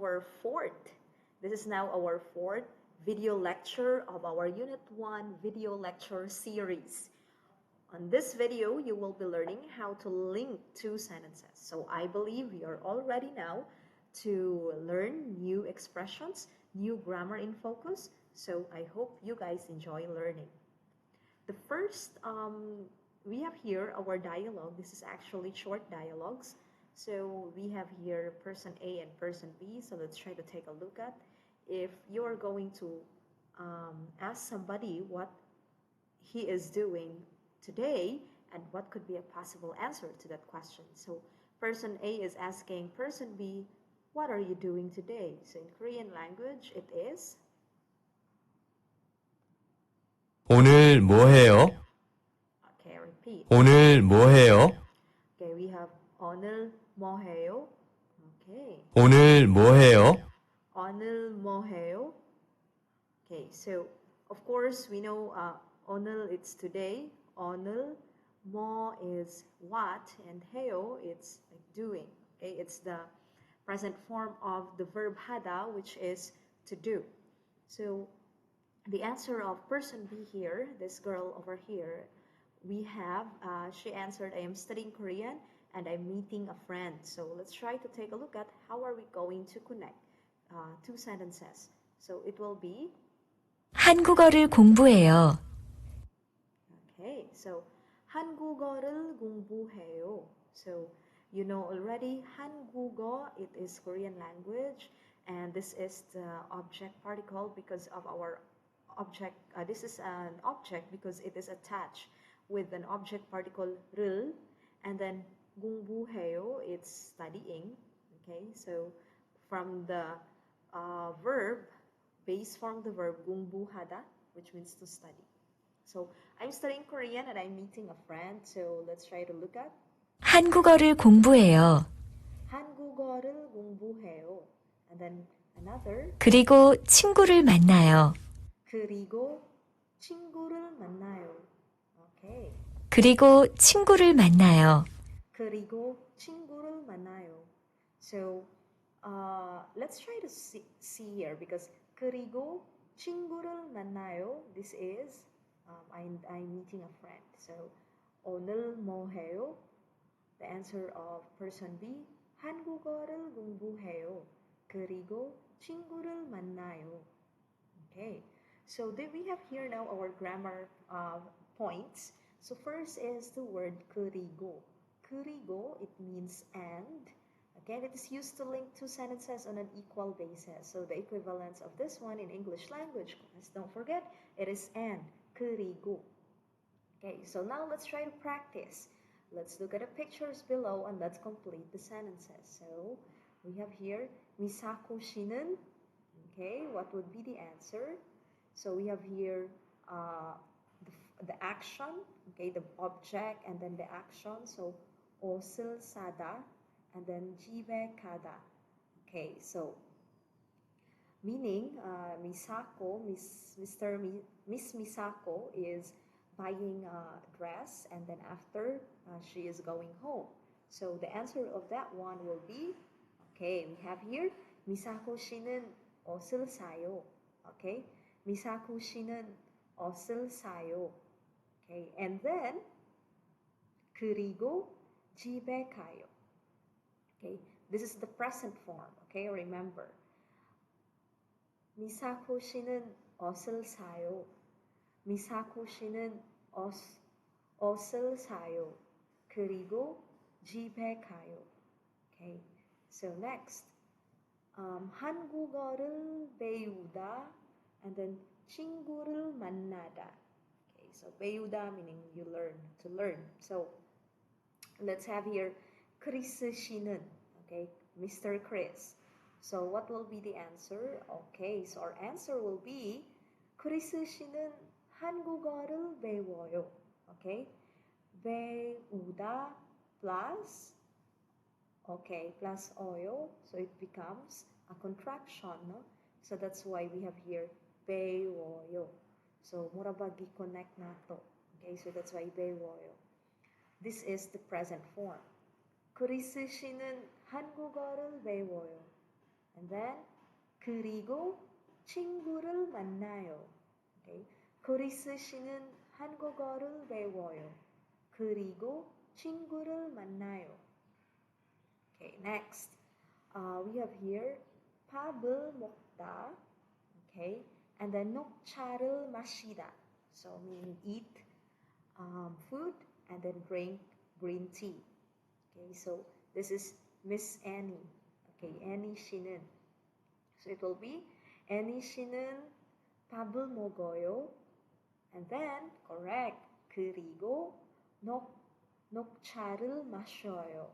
our fourth video lecture of our Unit 1 video lecture series. On this video, you will be learning how to link two sentences. So I believe you are all ready now to learn new expressions, new grammar in focus. So I hope you guys enjoy learning. The first, we have here our dialogue. This is actually short dialogues. So we have here person A and person B. So let's try to take a look at. If you are going to ask somebody what he is doing today and what could be a possible answer to that question. So person A is asking person B, what are you doing today? So in Korean language, it is 오늘 뭐 해요? Okay, repeat. 오늘 뭐 해요? Okay, we have 오늘 뭐 해요? Okay. 오늘 뭐 해요? 오늘 뭐 해요? Okay, so of course we know 오늘 it's today. 오늘 뭐 is what, and 해요 it's like doing. Okay, it's the present form of the verb 하다, which is to do. So the answer of person B here, this girl over here, we have, she answered, I am studying Korean and I'm meeting a friend. So let's try to take a look at how are we going to connect two sentences. So it will be 한국어를 공부해요. Okay, so 한국어를 공부해요. So you know already 한국어, it is Korean language, and this is the object particle because of our object. This is an object because it is attached with an object particle 를, and then 공부해요, it's studying. Okay, so from the verb, base form of the verb 공부하다, which means to study. So I'm studying Korean and I'm meeting a friend. So let's try to look at 한국어를 공부해요. 한국어를 공부해요. And then another. 그리고 친구를 만나요. 그리고 친구를 만나요. Okay. 그리고 친구를 만나요. 그리고 친구를 만나요. So let's try to see here because 그리고 친구를 만나요. This is I'm meeting a friend. So 오늘 뭐 해요? The answer of person B, 한국어를 공부해요. 그리고 친구를 만나요. Okay, so then we have here now our grammar points. So first is the word 그리고. 그리고, it means and. Again, it is used to link two sentences on an equal basis. So the equivalence of this one in English language, don't forget, it is and. 그리고. Okay, so now let's try to practice. Let's look at the pictures below and let's complete the sentences. So we have here 미사코 씨는, okay, what would be the answer? So we have here the action, okay, the object and then the action. So 옷을 사다 and then 집에 가다. Okay, so meaning Miss Misako is buying a dress and then after she is going home. So the answer of that one will be, okay, we have here Misako 씨는 옷을 사요. Okay, Misako 씨는 옷을 사요. Okay, and then 그리고 집에 가요. Okay, this is the present form. Okay, remember. 미사코 씨는 옷을 사요. 미사코 씨는 옷을 사요. 그리고 집에 가요. Okay, so next. 한국어를 배우다 and then 친구를 만나다. Okay, so 배우다 meaning you learn, to learn. So let's have here 크리스 씨는, okay, Mr. Chris. So what will be the answer? Okay, so our answer will be 크리스 씨는 한국어를 배워요. Okay, 배우다 plus, okay, plus 어요. So it becomes a contraction, no? So that's why we have here 배워요. So 모라박이 connect na to. Okay, so that's why 배워요. This is the present form. 크리스 씨는 한국어를 배워요. And then 그리고 친구를 만나요. Okay. 그리스 씨는 한국어를 배워요. 그리고 친구를 만나요. Okay, next. We have here 밥을 먹다. Okay. And then 녹차를 마시다. So meaning eat food and then drink green tea. Okay, so this is Miss Annie. Okay, Annie 씨는. So it will be Annie 씨는 밥을 먹어요. And then correct. 그리고 녹차를 마셔요.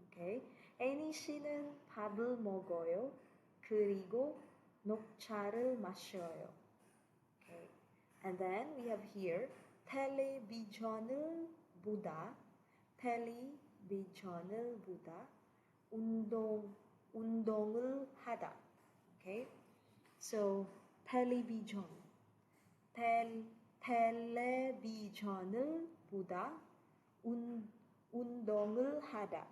Okay, Annie 씨는 밥을 먹어요. 그리고 녹차를 마셔요. Okay, and then we have here 텔레비전을 보다. 텔레비전을 보다. 운동을 하다. Okay, so 텔레비전. 텔레비전을 보다. 운동을 하다.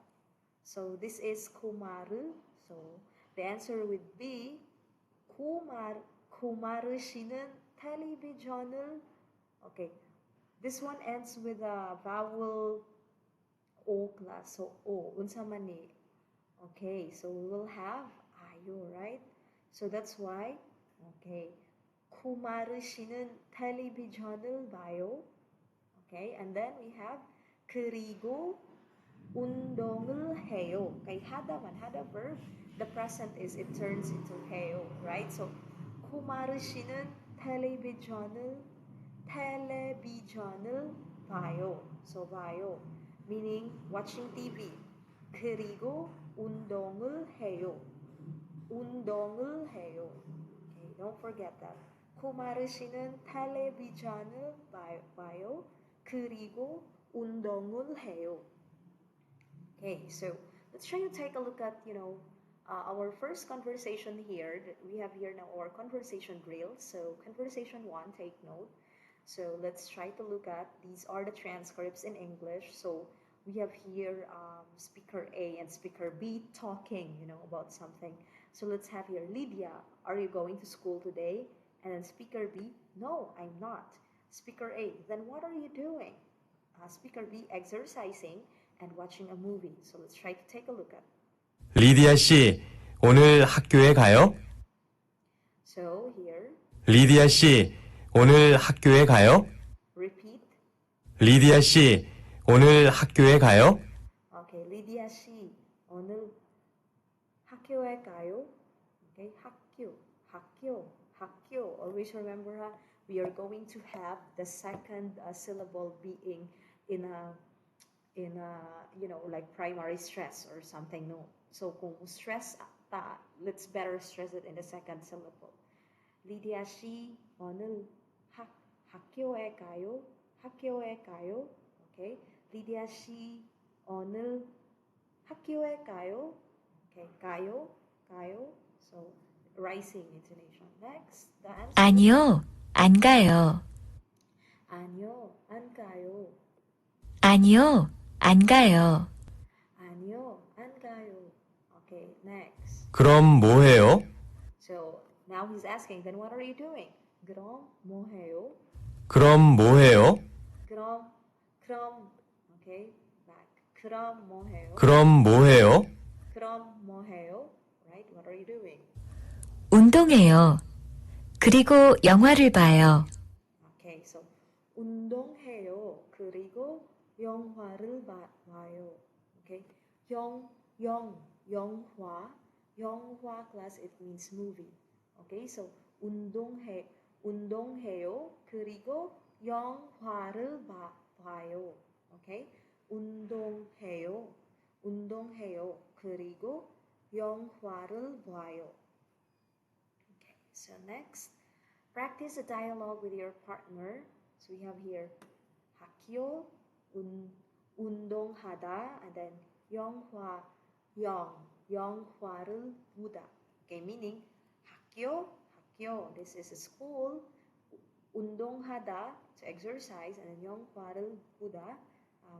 So this is kumaru. So the answer would be kumaru 씨는 텔레비전을. Okay, this one ends with a vowel O class. So O, unsamani. Okay, so we will have ayo, right? So that's why, okay, kumaru 씨는 텔레비전을 봐요. Okay, and then we have 그리고 운동을 해요. Okay, 하다 verb, the present is it turns into 해요, right? So kumaru 씨는 텔레비전을 봐요. So 봐요, meaning watching TV. 그리고 운동을 해요. Okay, don't forget that. kumaru 씨는 텔레비전을 봐요. 그리고 운동을 해요. Okay, so let's try to take a look at, our first conversation here. We have here now our conversation drill. So conversation 1, take note. So let's try to look at, these are the transcripts in English. So we have here speaker A and speaker B talking, about something. So let's have here, Lydia, are you going to school today? And then speaker B, no, I'm not. Speaker A, then what are you doing? Speaker B, exercising and watching a movie. So let's try to take a look at. 리디아 씨, 오늘 학교에 가요? So here, 리디아 씨, 오늘 학교에 가요? repeat. 리디아 씨, 오늘 학교에 가요? Okay, 리디아 씨, 오늘 학교에 가요? Okay, 학교. Always remember, we are going to have the second syllable being in a like primary stress or something. No, so kung stress pa, let's better stress it in the second syllable. 리디아 씨 오늘 학교에 가요? Okay, 리디아 씨 오늘 학교에 가요? Okay, 가요. So rising intonation. Next, the answer. 아니요, 안 가요. 아니요, 안 가요. 아니요, 안 가요. 아니요, 안 가요. Okay, next. 그럼 뭐 해요? So now he's asking, then what are you doing? 그럼 뭐 해요? 그럼 뭐 해요? 그럼, okay, back. 그럼 뭐 해요? 그럼 뭐 해요? Right, what are you doing? 운동해요. 그리고 영화를 봐요. Okay, so 운동해요. 그리고 영화를 봐요. Okay, 영화 class, it means movie. Okay, so 운동해요. 그리고 영화를 봐요. Okay, 운동해요. 그리고 영화를 봐요. Okay, so next, practice a dialogue with your partner. So we have here 학교, 운동하다, and then 영화를 보다. Okay, meaning 학교, this is a school. 운동하다, to exercise, and then 영화를 보다,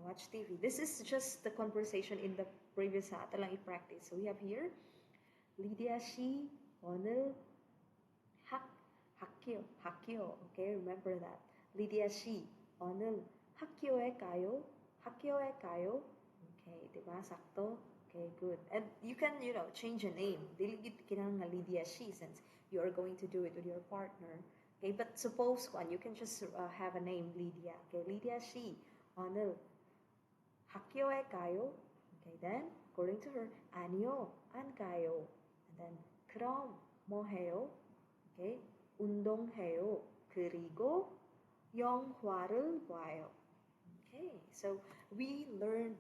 watch TV. This is just the conversation in the previous talang i-practice. So we have here, 리디아 씨 오늘 학교. Okay, remember that. 리디아 씨 오늘 학교에 가요. Okay, diba? Sakto. Okay, good. And you can, change a name. Dili kinahanglan nga Lydia she since you are going to do it with your partner. Okay, but suppose you can just have a name Lydia. Okay, Lydia she 오늘 학교에 가요. Okay, then according to her, 아니요, 안 가요. And then 그럼 뭐 해요? Okay, 운동해요. 그리고 영화를 봐요. Okay, so we learned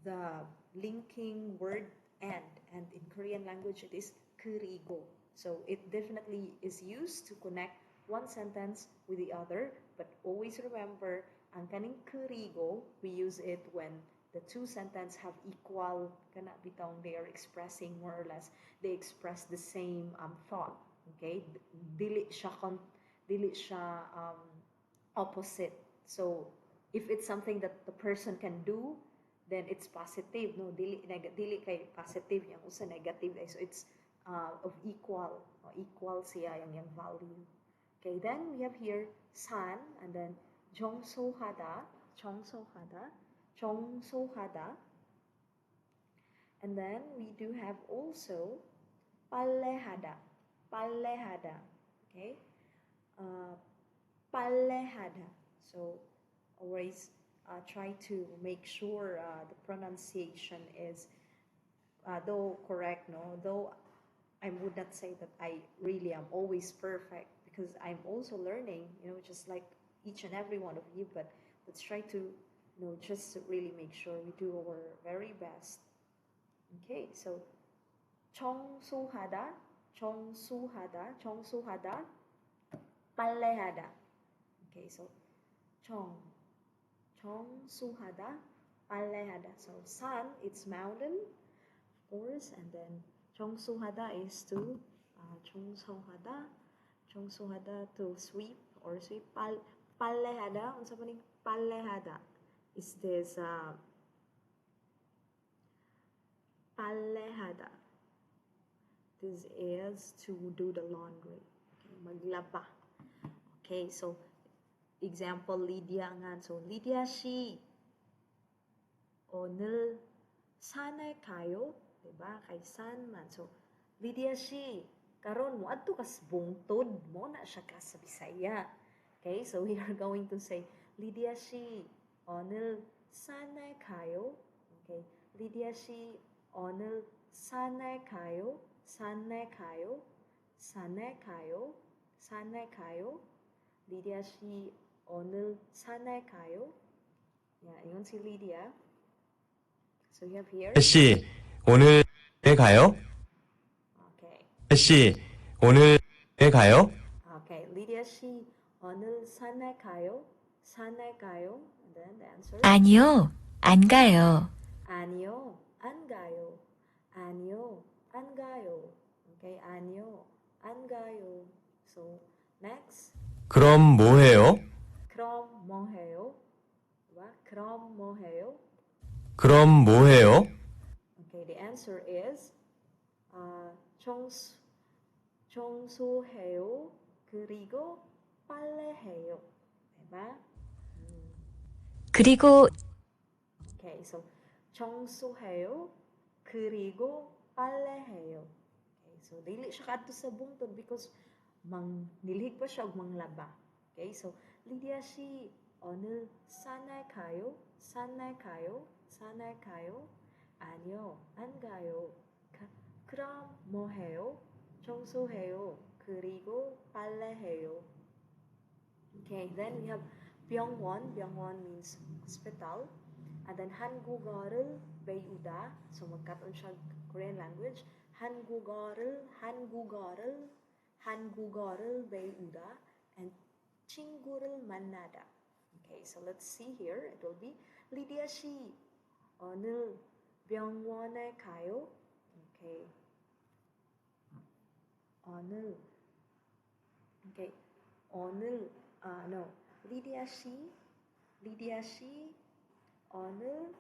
the linking word and in Korean language it is 그리고. So it definitely is used to connect one sentence with the other, but always remember ang kaning 그리고, we use it when the two sentences have equal kana bitong, they are expressing more or less, they express the same thought. Okay, dili siya opposite. So if it's something that the person can do, then it's positive. No, dili kay positive, yang usa negative. So it's of equal siya yang value. Okay, then we have here san, and then 정소하다. And then we do have also 빨래하다. Okay, 빨래하다. So always try to make sure the pronunciation is though correct, though I would not say that I really am always perfect, because I'm also learning, just like each and every one of you, but let's try to just to really make sure we do our very best. Okay, so 청소하다 빨래하다. Okay, so 청소하다 빨래하다. So san, it's mountain, of course, and then 청소하다 is to 청소하다 to sweep or sweep. 빨래하다, unsa man ning 빨래하다 is this 빨래하다. This is to do the laundry. Okay, maglaba. Okay, so example, Lydia nga. So Lydia 씨 오늘 산에 가요, diba? Kay san man. So Lydia 씨 karon mo adto ka sa bungtod mo na siya ka sa Bisaya. Okay, so we are going to say Lydia 씨 오늘 산에 가요. Okay, Lydia 씨 오늘 산에 가요. Lydia 씨 오늘 산에 가요. Yeah, 이건 si Lydia. So you have here. 씨, 오늘 에 가요? Okay. 씨, 오늘 에 가요? Okay, Lydia 씨 오늘 산에 가요. And then the answer. 아니요, 안 가요. 아니요, 안 가요. Okay, 아니요, 안 가요. So next. 그럼 뭐 해요? 그럼 뭐 해요? 그럼 뭐 해요? Okay, the answer is 청소해요. 그리고 빨래해요. diba? 그리고 Okay, so 청소해요. 그리고 빨래해요. Okay, so dili siya kadto sa bungtod because nilhig pa siya og manglaba. Okay, so Lydia 씨 오늘 산에 가요. 아니요, 안 가요. 그럼 뭐 해요? 청소해요. 그리고 빨래해요. Okay, then we have 병원. 병원 means hospital. And then 한국어를 배우다. So magkaroon siya Korean language. 한국어를 배우다. And 친구를 만나다. Okay, so let's see here. It will be Lydia 씨 오늘 병원에 가요. Okay. Lydia 씨 오늘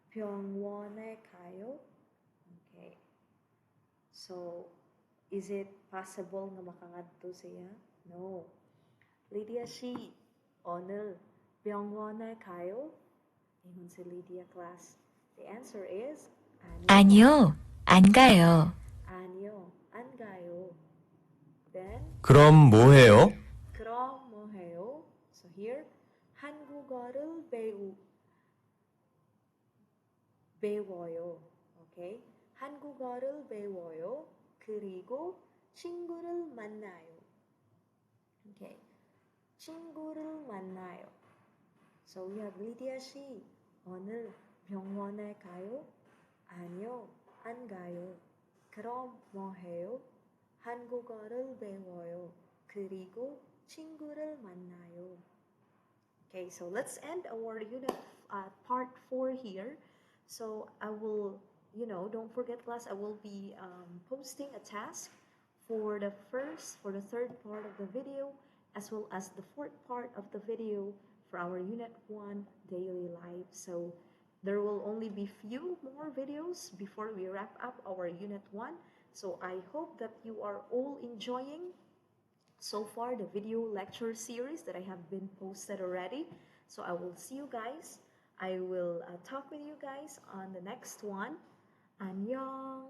병원에 가요. Okay. So, is it possible nga makangadto siya? No. Lydia 씨, 오늘 병원에 가요? 인gon si Lydia class. The answer is 아니요, 안 가요. 아니요, 안 가요. Then, 그럼 뭐 해요? 그럼 뭐 해요? So here, 한국어를 배워요. Okay? 한국어를 배워요. 그리고 친구를 만나요. Okay. 친구를 만나요. So we have Lydia 씨, 오늘 병원에 가요? 아니요, 안 가요. 그럼 뭐 해요? 한국어를 배워요. 그리고 친구를 만나요. Okay, so let's end our unit part 4 here. So I will, don't forget class, I will be posting a task for the third part of the video, as well as the fourth part of the video for our unit 1 daily life. So there will only be few more videos before we wrap up our unit 1. So I hope that you are all enjoying so far the video lecture series that I have been posted already. So I will see you guys. I will talk with you guys on the next one. 안녕.